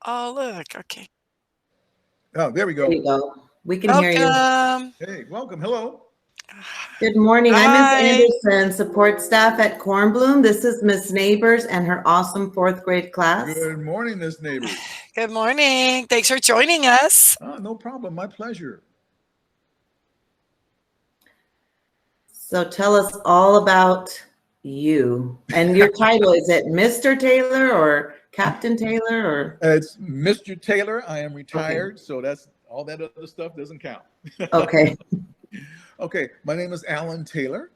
Oh, look. Okay. Oh, there we There go. you go. We can hear you. Welcome. Hey, welcome. Hello. Good morning. I'm Miss Hi. Anderson, support staff at Kornblum. This is Miss Neighbors and her awesome fourth grade class. Good morning, Miss Neighbors. Good morning. Thanks for joining us. No problem. My pleasure. So tell us all about you. And your title, is it Mr. Taylor or Captain Taylor or? It's Mr. Taylor. I am Okay. retired, so that's all that other stuff doesn't count. Okay. Okay, my name is Alan Taylor,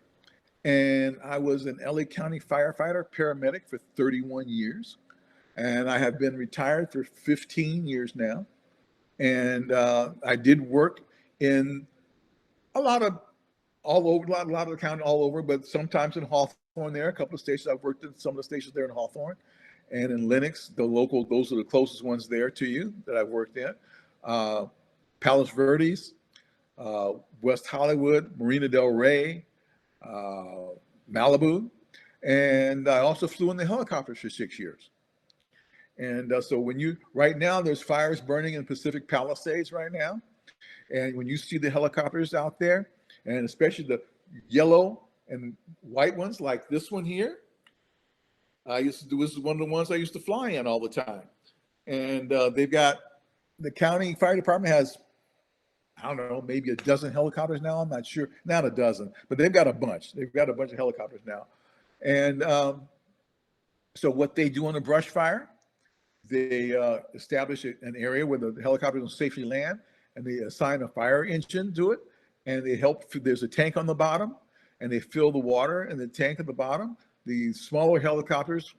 and I was an LA County firefighter paramedic for 31 years. And I have been retired for 15 years now. And I did work in a lot of all over, a lot of the county all over, but sometimes in Hawthorne there, a couple of stations. I've worked in some of the stations there in Hawthorne and in Lenox, the local, those are the closest ones there to you that I've worked in. Uh, Palos Verdes, West Hollywood, Marina Del Rey, uh, Malibu. And I also flew in the helicopters for 6 years. And so right now, there's fires burning in Pacific Palisades right now. And when you see the helicopters out there, and especially the yellow and white ones like this one here, this is one of the ones I used to fly in all the time. And the county fire department has, I don't know, maybe a dozen helicopters now. I'm not sure, not a dozen, but they've got a bunch. They've got a bunch of helicopters now. And so what they do on a brush fire, they establish an area where the helicopters will safely land, and they assign a fire engine to it, and they help. There's a tank on the bottom, and they fill the water in the tank at the bottom. The smaller helicopters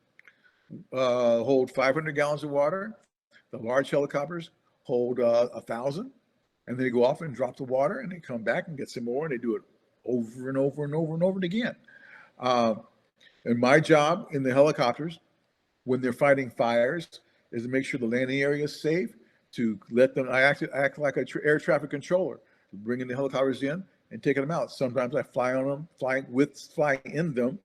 hold 500 gallons of water. The large helicopters hold 1,000, and they go off and drop the water, and they come back and get some more, and they do it over and over and over and over again. Uh, and my job in the helicopters, when they're fighting fires, is to make sure the landing area is safe, to let them, I act like an air traffic controller, bringing the helicopters in and taking them out. Sometimes I fly on them, fly in them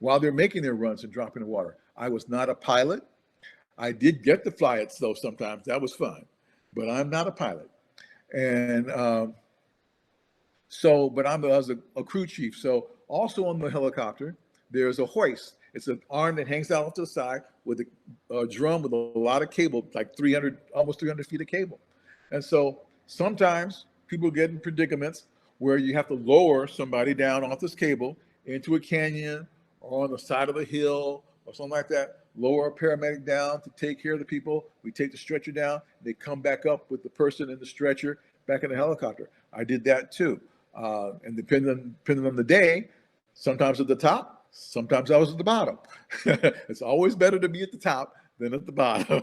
while they're making their runs and dropping the water. I was not a pilot. I did get to fly it though sometimes. That was fun, but I'm not a pilot. And but I was a crew chief. So also on the helicopter, there's a hoist. It's an arm that hangs out off to the side with a drum with a lot of cable, like 300, almost 300 feet of cable. And so sometimes people get in predicaments where you have to lower somebody down off this cable into a canyon or on the side of a hill or something like that. Lower a paramedic down to take care of the people. We take the stretcher down. They come back up with the person in the stretcher back in the helicopter. I did that too. And depending on the day, sometimes at the top, sometimes I was at the bottom. It's always better to be at the top than at the bottom.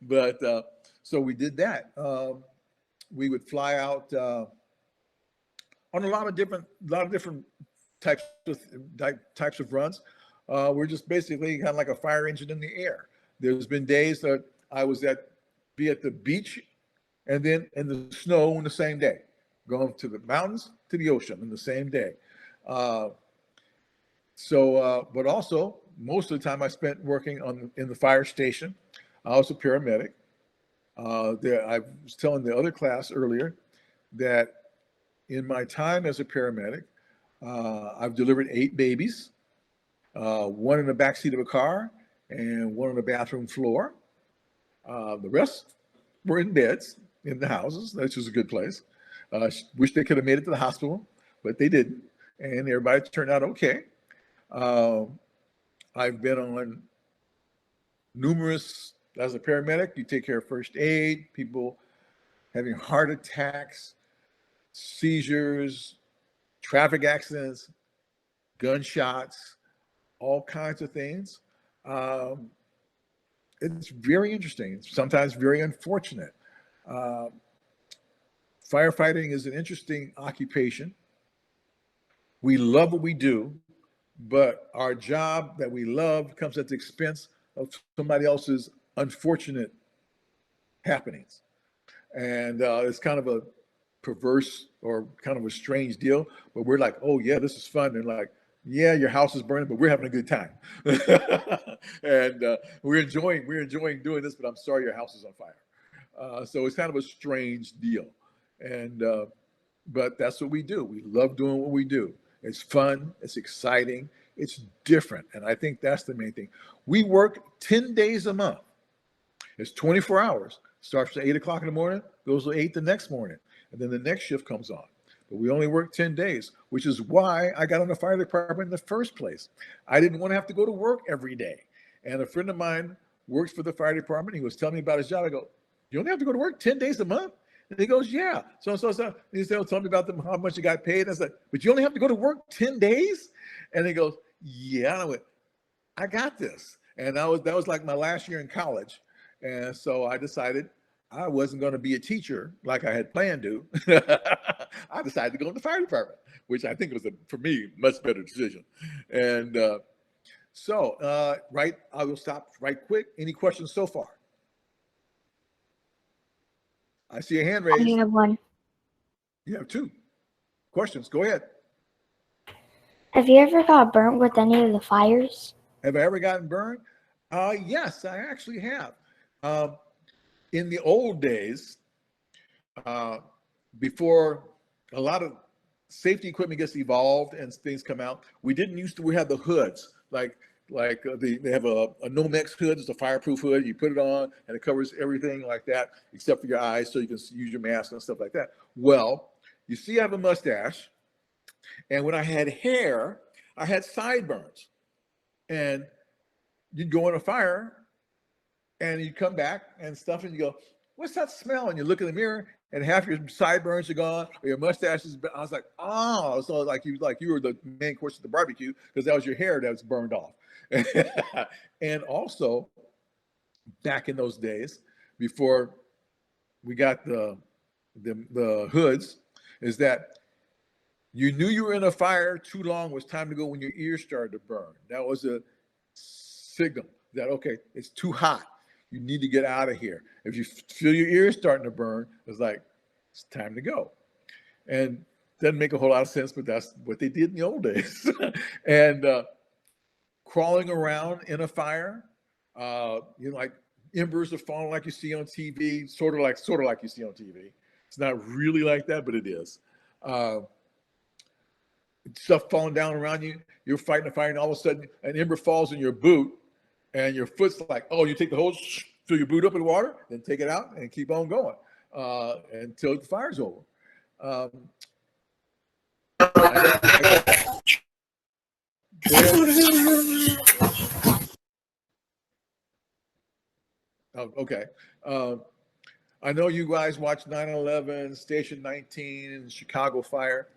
But so we did that. We would fly out on a lot of different types of runs. We're just basically kind of like a fire engine in the air. There's been days that I was be at the beach and then in the snow in the same day, going to the mountains to the ocean in the same day. But also most of the time I spent working in the fire station. I was a paramedic. I was telling the other class earlier that in my time as a paramedic, I've delivered 8 babies, one in the backseat of a car and one on the bathroom floor. The rest were in beds in the houses, which was a good place. Wish they could have made it to the hospital, but they didn't. And everybody turned out okay. I've been on numerous, as a paramedic, you take care of first aid, people having heart attacks, seizures, traffic accidents, gunshots, all kinds of things. It's very interesting. It's sometimes very unfortunate. Firefighting is an interesting occupation. We love what we do, but our job that we love comes at the expense of somebody else's unfortunate happenings. And it's kind of a perverse or kind of a strange deal, but we're like, oh yeah, this is fun. And like, Yeah, your house is burning, but we're having a good time, and we're enjoying doing this. But I'm sorry your house is on fire. So it's kind of a strange deal, and but that's what we do. We love doing what we do. It's fun. It's exciting. It's different, and I think that's the main thing. We work 10 days a month. It's 24 hours. Starts at 8 o'clock in the morning, goes to 8 the next morning, and then the next shift comes on. But we only work 10 days, which is why I got on the fire department in the first place. I didn't want to have to go to work every day. And a friend of mine works for the fire department. He was telling me about his job. I go, you only have to go to work 10 days a month? And he goes, yeah. So. He said, tell me about them, how much you got paid. I said, but you only have to go to work 10 days? And he goes, yeah. And I went, I got this. And that was like my last year in college. And so I decided I wasn't going to be a teacher like I had planned to. I decided to go in the fire department, which I think was, for me, much better decision. And right, I will stop right quick. Any questions so far? I see a hand I raised. have one. You have two questions. Go ahead. Have you ever got burnt with any of the fires? Have I ever gotten burned? Yes, I actually have. Um, in the old days, uh, before a lot of safety equipment gets evolved and things come out, we have the hoods they have a Nomex hood. It's a fireproof hood. You put it on and it covers everything like that except for your eyes, so you can use your mask and stuff like that. Well, you see, I have a mustache, and when I had hair, I had sideburns, and you'd go in a fire and you come back and stuff, and you go, "What's that smell?" And you look in the mirror, and half your sideburns are gone, or your mustache is. I was like, "Oh!" So like you were the main course of the barbecue because that was your hair that was burned off. And also, back in those days, before we got the hoods, is that you knew you were in a fire too long. It was time to go when your ears started to burn. That was a signal that, okay, it's too hot. You need to get out of here. If you feel your ears starting to burn, it's like, it's time to go. And doesn't make a whole lot of sense, but that's what they did in the old days. And crawling around in a fire, like embers are falling like you see on TV, sort of like you see on TV. It's not really like that, but it is. Uh, Stuff falling down around you. You're fighting a fire, and all of a sudden, an ember falls in your boot, and your foot's like, oh, you take the hose, fill your boot up in water, then take it out and keep on going until the fire's over. Um, Go ahead. Oh, okay. Um, I know you guys watch 9/11, Station 19, and Chicago fire.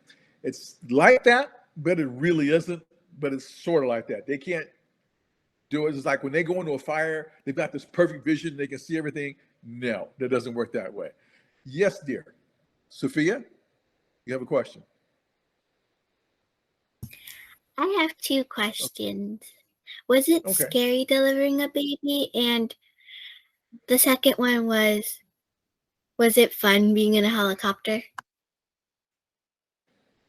It's like that, but it really isn't. But it's sort of like that. They can't do it. It's like when they go into a fire, they've got this perfect vision. They can see everything. No, that doesn't work that way. Yes, dear. Sophia, you have a question. I have two questions. Was it Okay. scary delivering a baby? And the second one was it fun being in a helicopter?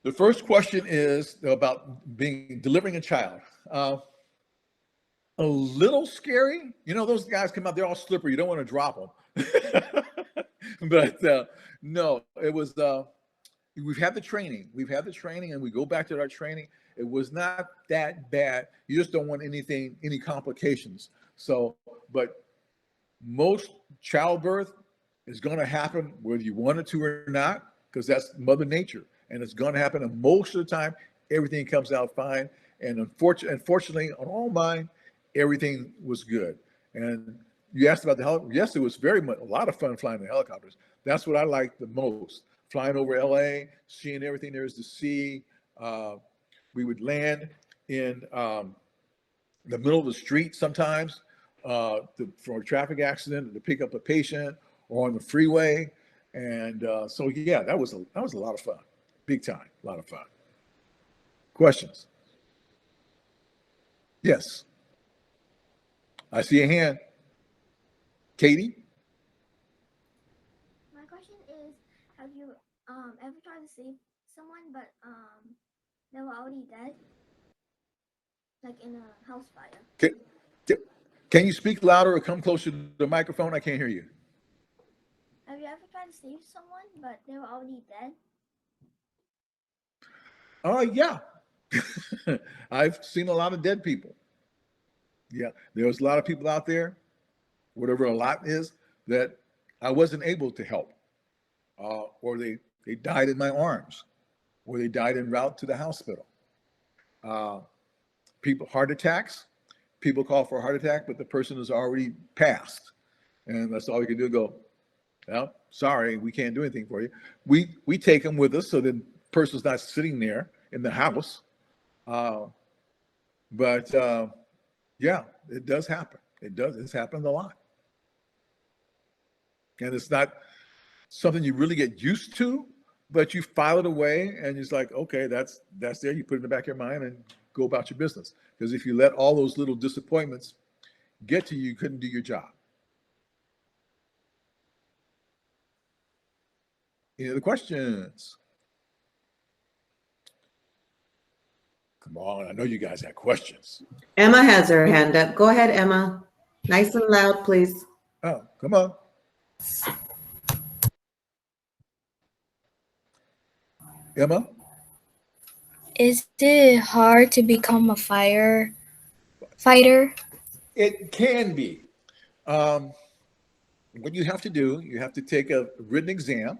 The first question is about delivering a child. A little scary. Those guys come out, they're all slippery. You don't want to drop them. But no, it was, we've had the training. And we go back to our training. It was not that bad. You just don't want any complications. So, but most childbirth is going to happen whether you want it to or not, because that's Mother Nature. And it's going to happen. And most of the time, everything comes out fine. And unfortunately, on all mine, everything was good. And you asked about the helicopter. Yes, it was a lot of fun flying the helicopters. That's what I liked the most. Flying over LA, seeing everything there is to see. We would land in the middle of the street sometimes for a traffic accident to pick up a patient, or on the freeway. And so, yeah, that was a lot of fun. Big time, a lot of fun. Questions? Yes. I see a hand. Katie? My question is, have you ever tried to save someone but they were already dead? like in a house fire? Can you speak louder or come closer to the microphone? I can't hear you. Have you ever tried to save someone but they were already dead? Yeah. I've seen a lot of dead people. Yeah, there was a lot of people out there, whatever a lot is, that I wasn't able to help, or they died in my arms, or they died en route to the hospital. Uh, People, heart attacks. People call for a heart attack, but the person is already passed, and that's all we can do. Go, well, sorry, we can't do anything for you. We take them with us so the person's not sitting there in the house. Uh, but yeah, it does happen. It does. It's happened a lot, and it's not something you really get used to, but you file it away, and it's like, okay, that's there. You put it in the back of your mind and go about your business. Because if you let all those little disappointments get to you, you couldn't do your job. Any other questions? Come on, I know you guys have questions. Emma has her hand up. Go ahead, Emma. Nice and loud, please. Oh, come on. Emma? Is it hard to become a firefighter? It can be. What you have to do, you have to take a written exam.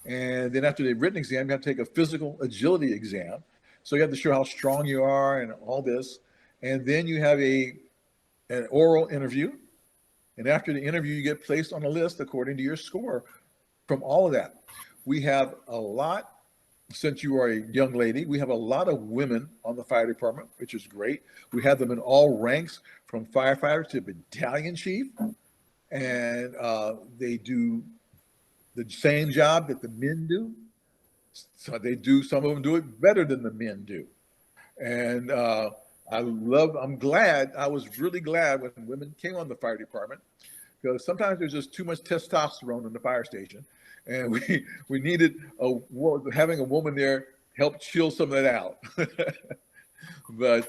And then after the written exam, you have to take a physical agility exam. So you have to show how strong you are and all this. And then you have an oral interview. And after the interview, you get placed on a list according to your score from all of that. We have a lot, since you are a young lady, we have a lot of women on the fire department, which is great. We have them in all ranks, from firefighter to battalion chief. And they do the same job that the men do. So some of them do it better than the men do. And I was really glad when women came on the fire department, because sometimes there's just too much testosterone in the fire station. And we needed having a woman there help chill some of that out. But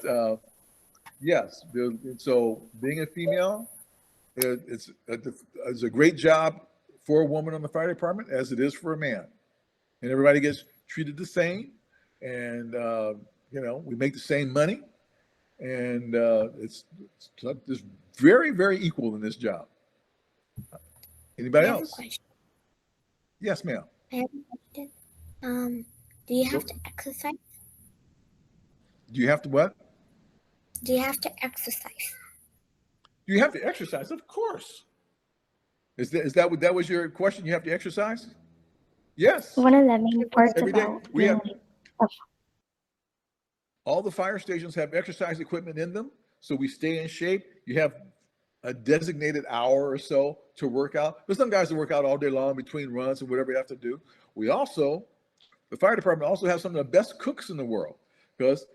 yes, so being a female, it's a great job for a woman on the fire department as it is for a man. And everybody gets treated the same. And, we make the same money. And it's very, very equal in this job. Anybody else? Yes, ma'am. I have a question. Do you have to exercise? Do you have to what? Do you have to exercise? Do you have to exercise? Of course. Is that what that was your question? You have to exercise? Yes. One of the main parts Every day. about We have being all the fire stations have exercise equipment in them, so we stay in shape. You have a designated hour or so to work out. There's some guys that work out all day long between runs and whatever you have to do. The fire department also has some of the best cooks in the world, because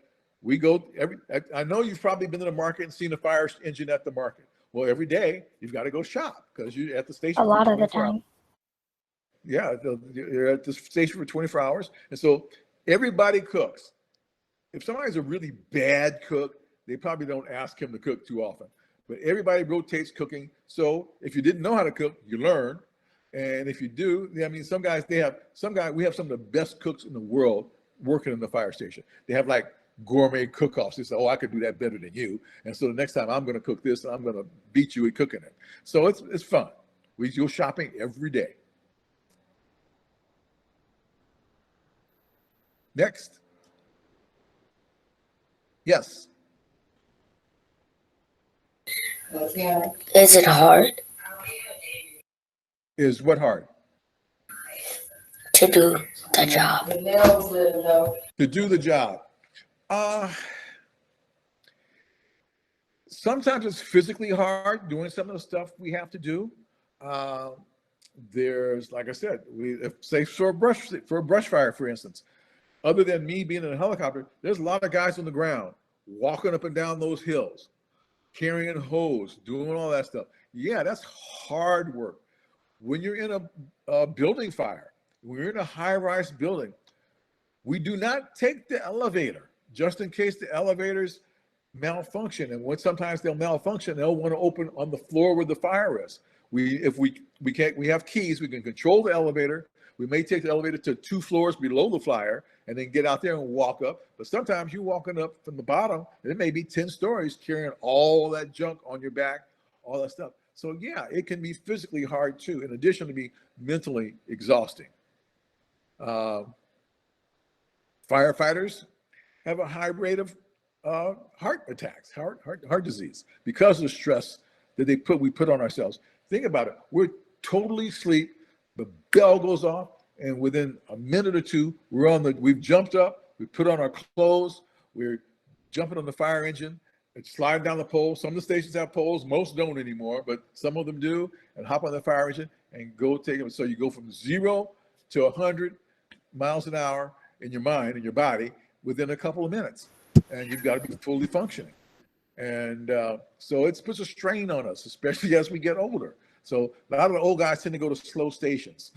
I know you've probably been to the market and seen a fire engine at the market. Well, every day you've got to go shop because you're at the station. a lot for of the 24 hours. time. Yeah, you're at the station for 24 hours. And so everybody cooks. If somebody's a really bad cook, they probably don't ask him to cook too often. But everybody rotates cooking. So if you didn't know how to cook, you learn. And if you do, I mean, we have some of the best cooks in the world working in the fire station. They have like gourmet cook-offs. They say, oh, I could do that better than you. And so the next time I'm going to cook this, and I'm going to beat you at cooking it. So it's fun. We go shopping every day. Next. Yes. Is it hard Is what hard? to do the job? To do the job. Sometimes it's physically hard doing some of the stuff we have to do. There's, like I said, say for a brush fire, for instance, other than me being in a helicopter, there's a lot of guys on the ground walking up and down those hills, carrying hose, doing all that stuff. Yeah, that's hard work. When you're in a building fire, when you're in a high-rise building, we do not take the elevator just in case the elevators malfunction. And when sometimes they'll malfunction, they'll want to open on the floor where the fire is. We have keys, we can control the elevator. We may take the elevator to 2 floors below the fire and then get out there and walk up. But sometimes you're walking up from the bottom and it may be 10 stories carrying all that junk on your back, all that stuff. So yeah, it can be physically hard too, in addition to be mentally exhausting. Firefighters have a high rate of heart attacks, heart disease, because of the stress that we put on ourselves. Think about it. We're totally asleep. The bell goes off, and within a minute or two, we've jumped up, we put on our clothes, we're jumping on the fire engine, and sliding down the pole. Some of the stations have poles, most don't anymore, but some of them do, and hop on the fire engine and go take them. So you go from 0 to 100 miles an hour in your mind, in your body, within a couple of minutes, and you've got to be fully functioning. And so it puts a strain on us, especially as we get older. So a lot of the old guys tend to go to slow stations.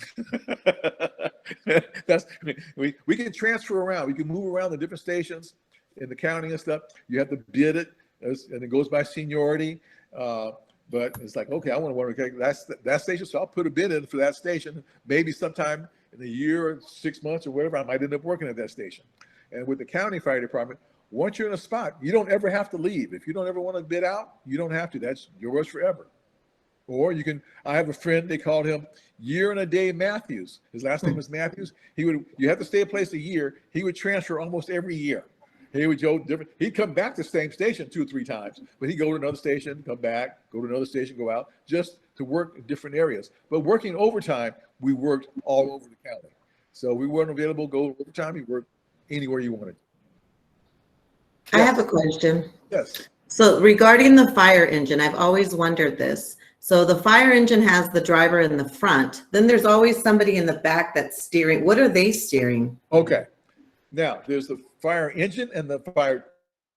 We can transfer around. We can move around the different stations in the county and stuff. You have to bid it, and it goes by seniority. But it's like, okay, I want to work at that station, so I'll put a bid in for that station. Maybe sometime in a year or 6 months or whatever, I might end up working at that station. And with the county fire department, once you're in a spot, you don't ever have to leave. If you don't ever want to bid out, you don't have to. That's yours forever. Or you can, I have a friend, they called him Year and a Day Matthews. His last name was Matthews. You have to stay a place a year. He would transfer almost every year. He would go different. He'd come back to the same station 2 or 3 times, but he'd go to another station, come back, go to another station, go out, just to work in different areas. But working overtime, we worked all over the county. So we weren't available to go overtime. We worked anywhere you wanted. I have a question. Yes. So regarding the fire engine, I've always wondered this. So the fire engine has the driver in the front. Then there's always somebody in the back that's steering. What are they steering? Okay. Now, there's the fire engine and the fire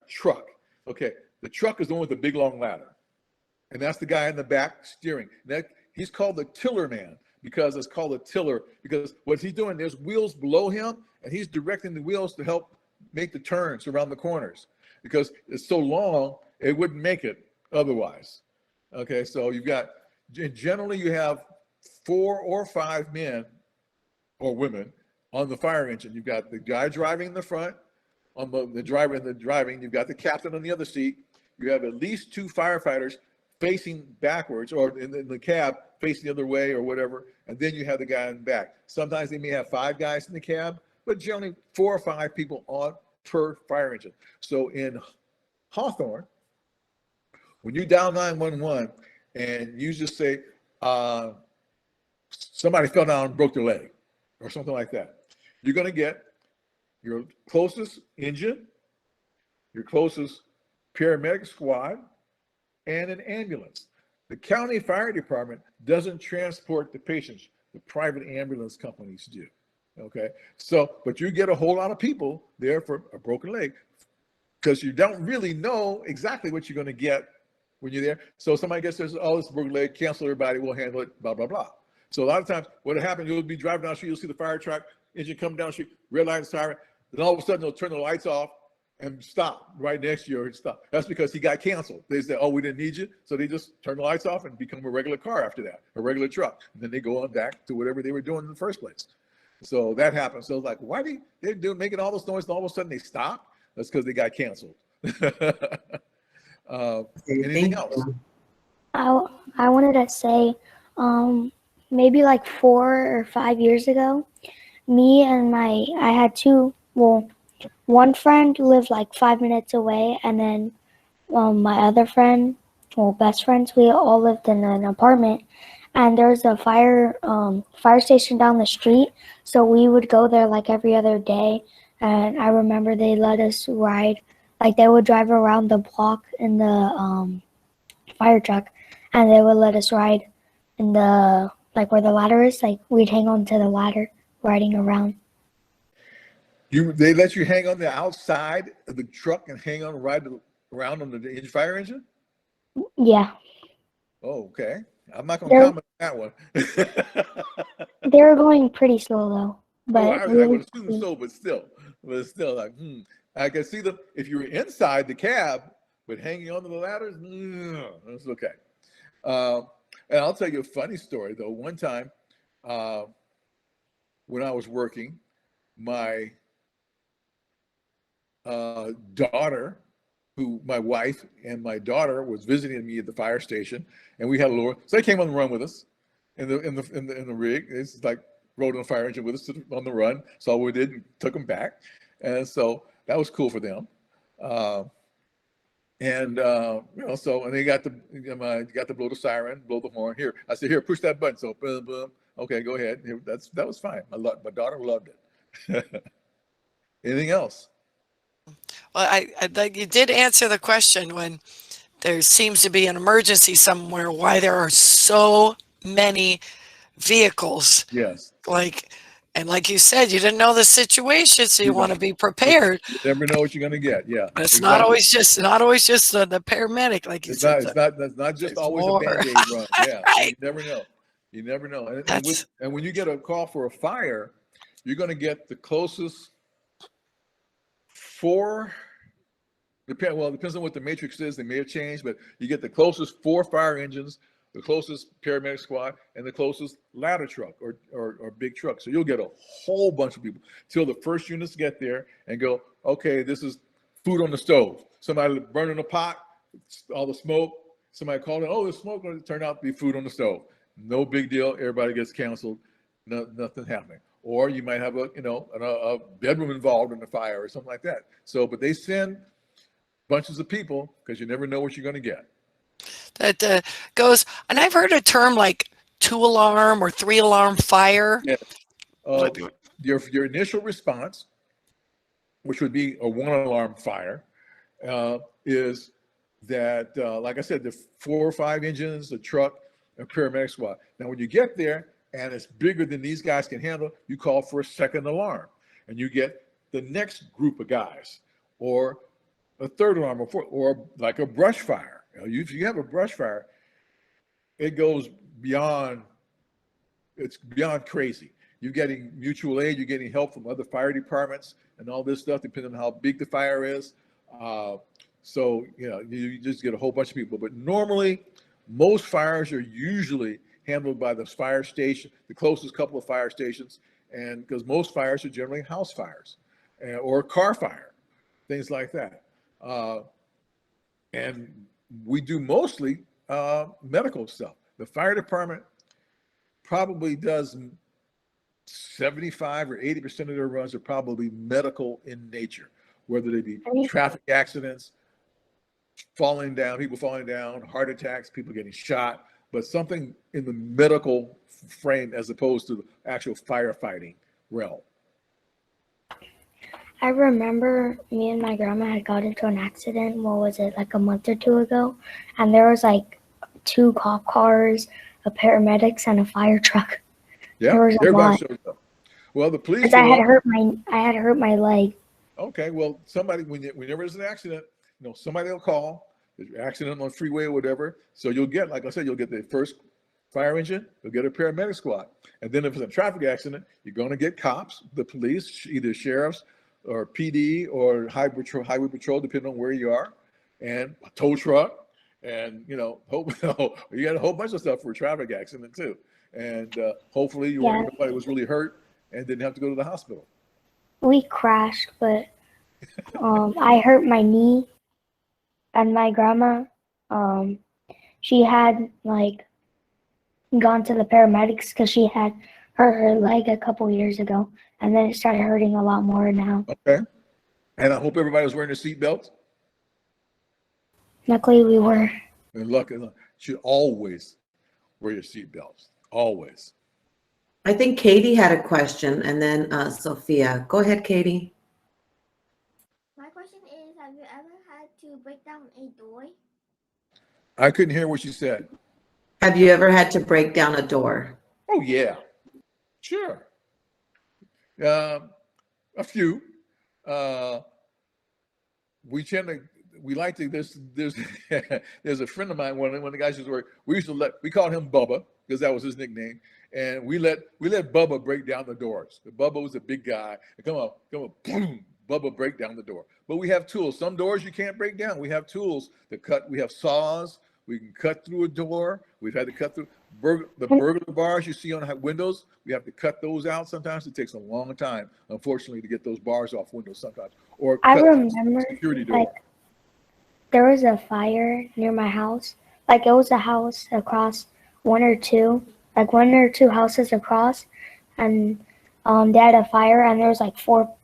truck. Okay. The truck is the one with the big long ladder. And that's the guy in the back steering. He's called the tiller man, because it's called a tiller, because what he's doing, there's wheels below him, and he's directing the wheels to help make the turns around the corners, because it's so long, it wouldn't make it otherwise. Okay, so generally you have 4 or 5 men or women on the fire engine. You've got the guy driving in the front, on the driver in the driving, you've got the captain on the other seat. You have at least 2 firefighters facing backwards, or in the cab facing the other way or whatever, and then you have the guy in the back. Sometimes they may have 5 guys in the cab, but generally 4 or 5 people on per fire engine. So in Hawthorne, when you dial 911 and you just say, somebody fell down and broke their leg or something like that, you're going to get your closest engine, your closest paramedic squad, and an ambulance. The county fire department doesn't transport the patients. The private ambulance companies do. Okay, so, but you get a whole lot of people there for a broken leg, because you don't really know exactly what you're going to get when you're there. So somebody gets this, oh, this broken leg, cancel everybody, we'll handle it, blah, blah, blah. So a lot of times what happens, you'll be driving down the street, you'll see the fire truck, engine come down the street, red light, siren, then all of a sudden they'll turn the lights off and stop right next to you, or stop. That's because he got canceled. They said, oh, we didn't need you. So they just turn the lights off and become a regular car after that, a regular truck. And then they go on back to whatever they were doing in the first place. So that happens. So it's like, why they're making all this noise and all of a sudden they stop? That's because they got canceled. Anything else? I wanted to say, maybe like 4 or 5 years ago, I had 2, one friend lived like 5 minutes away, and then my other friend, best friends, we all lived in an apartment, and there was a fire station down the street, so we would go there like every other day. And I remember they let us ride, like they would drive around the block in the fire truck, and they would let us ride in the, like where the ladder is, like we'd hang on to the ladder riding around. They let you hang on the outside of the truck and hang on, ride around on the fire engine? Yeah. Oh, okay. I'm not going to comment on that one. They were going pretty slow though. But I would assume so, but still like, I can see them if you were inside the cab, but hanging onto the ladders, that's okay. And I'll tell you a funny story though. One time, when I was working, my daughter, who my wife and my daughter was visiting me at the fire station, and we had a little. So they came on the run with us, in the rig. It's like rode on the fire engine with us on the run. So we did, and took them back, and so that was cool for them. So and they got to blow the siren, blow the horn. Here, I said, here, push that button. So boom, boom. Okay, go ahead. That was fine. My daughter loved it. Anything else? Well, I like you did answer the question when there seems to be an emergency somewhere, why there are so many vehicles. Yes. And like you said, you didn't know the situation, so you want to be prepared. You never know what you're going to get. Yeah. But it's not always just the paramedic, like you said. That's not just always a Band-Aid run. Yeah. Right. You never know. You never know. And when you get a call for a fire, you're going to get the closest it depends on what the matrix is. They may have changed, but you get the closest 4 fire engines, the closest paramedic squad, and the closest ladder truck or big truck. So you'll get a whole bunch of people till the first units get there and go, okay, this is food on the stove. Somebody burning a pot, all the smoke. Somebody called in, oh, there's smoke. It turned out to be food on the stove. No big deal. Everybody gets canceled. Nothing happening. Or you might have a bedroom involved in the fire or something like that. So, but they send bunches of people because you never know what you're going to get. That goes, and I've heard a term like 2-alarm or 3-alarm fire. Yeah. Your initial response, which would be a 1-alarm fire, is that, like I said, the 4 or 5 engines, a truck, a paramedic squad. Now, when you get there and it's bigger than these guys can handle, you call for a 2nd alarm, and you get the next group of guys, or a 3rd alarm, or like a brush fire. If you have a brush fire, it goes beyond. It's beyond crazy. You're getting mutual aid. You're getting help from other fire departments and all this stuff, depending on how big the fire is. So you just get a whole bunch of people. But normally, most fires are usually handled by the fire station, the closest couple of fire stations, and because most fires are generally house fires or car fire, things like that. And we do mostly medical stuff. The fire department probably does 75 or 80% of their runs are probably medical in nature, whether they be traffic accidents, people falling down, heart attacks, people getting shot, but something in the medical frame as opposed to the actual firefighting realm. I remember me and my grandma had got into an accident, what was it, like a month or 2 ago? And there was like 2 cop cars, a paramedics, and a fire truck. Yeah, there was everybody shows up. Well, the police. I had hurt my leg. Okay, well, somebody whenever there's an accident, somebody will call. There's an accident on the freeway or whatever. So you'll get, like I said, you'll get the first fire engine, you'll get a paramedic squad, and then if it's a traffic accident, you're going to get cops, the police, either sheriffs or PD or highway patrol, depending on where you are, and a tow truck, and you got a whole bunch of stuff for a traffic accident too. And hopefully nobody was really hurt and didn't have to go to the hospital. We crashed, but I hurt my knee, and my grandma, she had gone to the paramedics because she had hurt her leg a couple years ago, and then it started hurting a lot more now. Okay. And I hope everybody was wearing their seatbelts. Luckily, we were. And luckily, you should always wear your seatbelts. Always. I think Katie had a question, and then Sophia. Go ahead, Katie. My question is, have you ever had to break down a door? I couldn't hear what you said. Have you ever had to break down a door? Oh, yeah. Sure. A few. There's a friend of mine, one of the guys who work, we called him Bubba because that was his nickname. And we let Bubba break down the doors. Bubba was a big guy. Come on, boom, Bubba break down the door. But we have tools. Some doors you can't break down. We have tools to cut. We have saws. We can cut through a door. We've had to cut through the burglar bars you see on windows. We have to cut those out. Sometimes it takes a long time, unfortunately, to get those bars off windows sometimes. Or I cut remember security door. like there was a fire near my house. Like it was a house across one or two houses across, and they had a fire, and there was like four.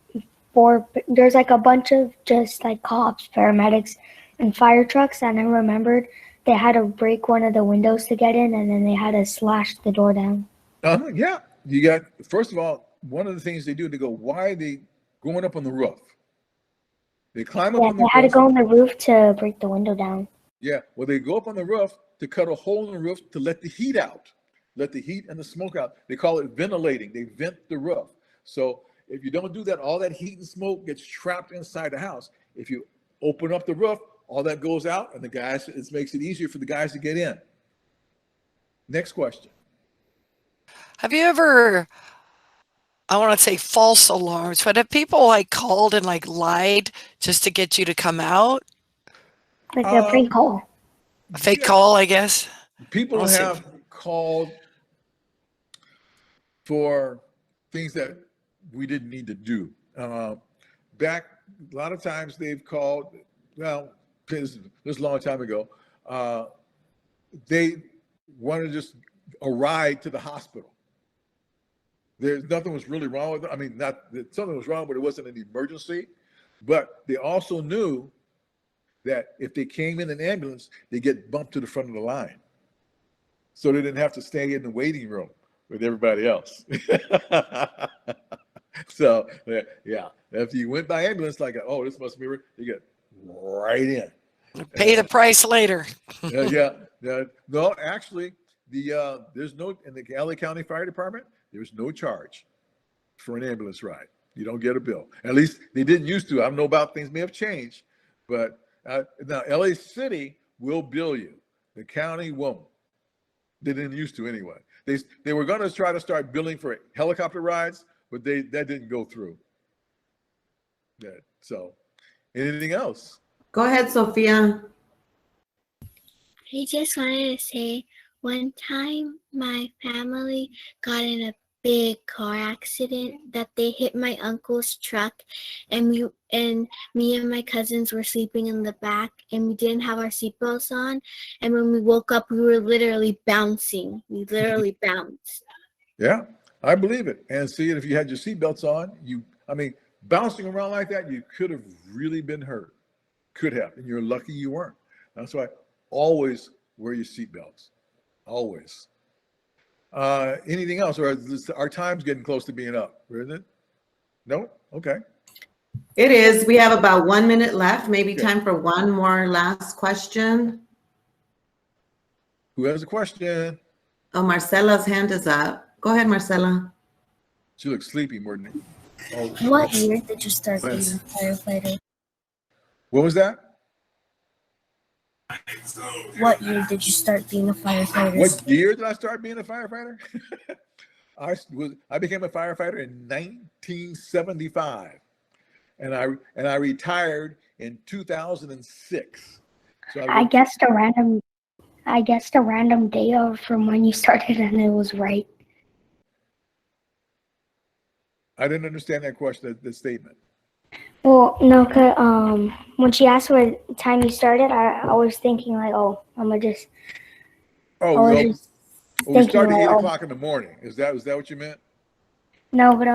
There's like a bunch of just like cops, paramedics, and fire trucks, and I remembered they had to break one of the windows to get in, and then they had to slash the door down. Yeah, you got, first of all, one of the things they do, they go, why are they going up on the roof? They climb up on the roof. They had to go on the roof to break the window down. Yeah, well, they go up on the roof to cut a hole in the roof to let the heat out, let the heat and the smoke out. They call it ventilating. They vent the roof. So if you don't do that, all that heat and smoke gets trapped inside the house. If you open up the roof, all that goes out, and it makes it easier for the guys to get in. Next question. Have you ever, I want to say false alarms, but have people like called and like lied just to get you to come out? Like a prank call. A fake call, I guess. People have called for things that we didn't need to do. Back, a lot of times they've called, well, this is a long time ago, they wanted just a ride to the hospital. Nothing was really wrong with it. I mean, not that something was wrong, but it wasn't an emergency. But they also knew that if they came in an ambulance, they get bumped to the front of the line. So they didn't have to stay in the waiting room with everybody else. So, yeah, if you went by ambulance, like, oh, this must be, you get right in. Pay the price later. Yeah. No, actually, there's no, in the LA County Fire Department, there's no charge for an ambulance ride. You don't get a bill. At least they didn't used to. I don't know about things may have changed, but now LA City will bill you. The county won't. They didn't used to anyway. They were going to try to start billing for helicopter rides, but that didn't go through. Yeah. So, anything else? Go ahead, Sophia. I just wanted to say one time my family got in a big car accident that they hit my uncle's truck, and me and my cousins were sleeping in the back, and we didn't have our seatbelts on, and when we woke up we were literally bouncing. We literally bounced. Yeah, I believe it. And see, if you had your seatbelts on, bouncing around like that, you could have really been hurt. Could have, and you're lucky you weren't. That's why always wear your seatbelts. Always. Anything else, or is our time's getting close to being up? Isn't it? No? Okay. It is. We have about 1 minute left. Maybe Okay. time for one more last question. Who has a question? Oh, Marcela's hand is up. Go ahead, Marcela. She looks sleepy more than What year did you start being a firefighter? What was that? What year did you start being a firefighter? What year did I start being a firefighter? I became a firefighter in 1975, and I retired in 2006. So I guessed a random day from when you started, and it was right. I didn't understand that question, the statement. Well, no, 'cause when she asked what time you started, I was thinking like, oh, I'm gonna just. We thinking started like, 8 oh. o'clock in the morning. Is that what you meant? No, but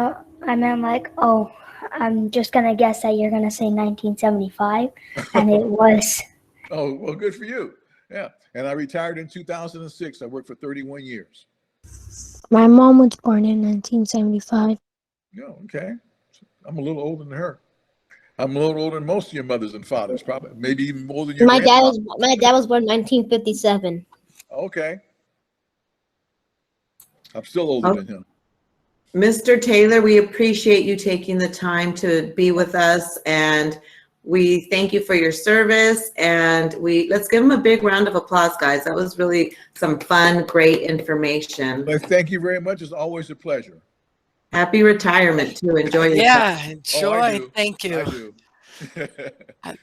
I meant like, oh, I'm just gonna guess that you're gonna say 1975, and it was. Oh, well, good for you. Yeah, and I retired in 2006. I worked for 31 years. My mom was born in 1975. Oh, okay. I'm a little older than her. I'm a little older than most of your mothers and fathers, probably, maybe even more than your My dad grandfather. was born 1957. Okay. I'm still older than him. Mr. Taylor, we appreciate you taking the time to be with us, and we thank you for your service, and let's give him a big round of applause, guys. That was really some fun, great information. Well, thank you very much. It's always a pleasure. Happy retirement too. Enjoy your time. Yeah, Oh, I enjoy. do. Thank I you. do.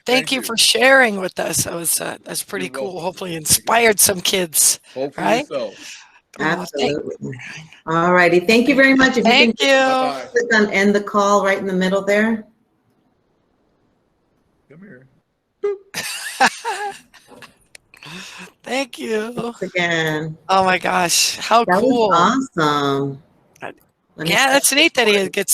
Thank you for sharing with us. That's pretty You're cool. welcome. Hopefully inspired some kids, Hopefully right? so. Oh, Absolutely. All righty. Thank you very much. If you thank can you. Bye-bye. click on end the call right in the middle there. Come here. Thank you. Thanks again. Oh my gosh, how That was cool. awesome. Let me Yeah, that's neat that he gets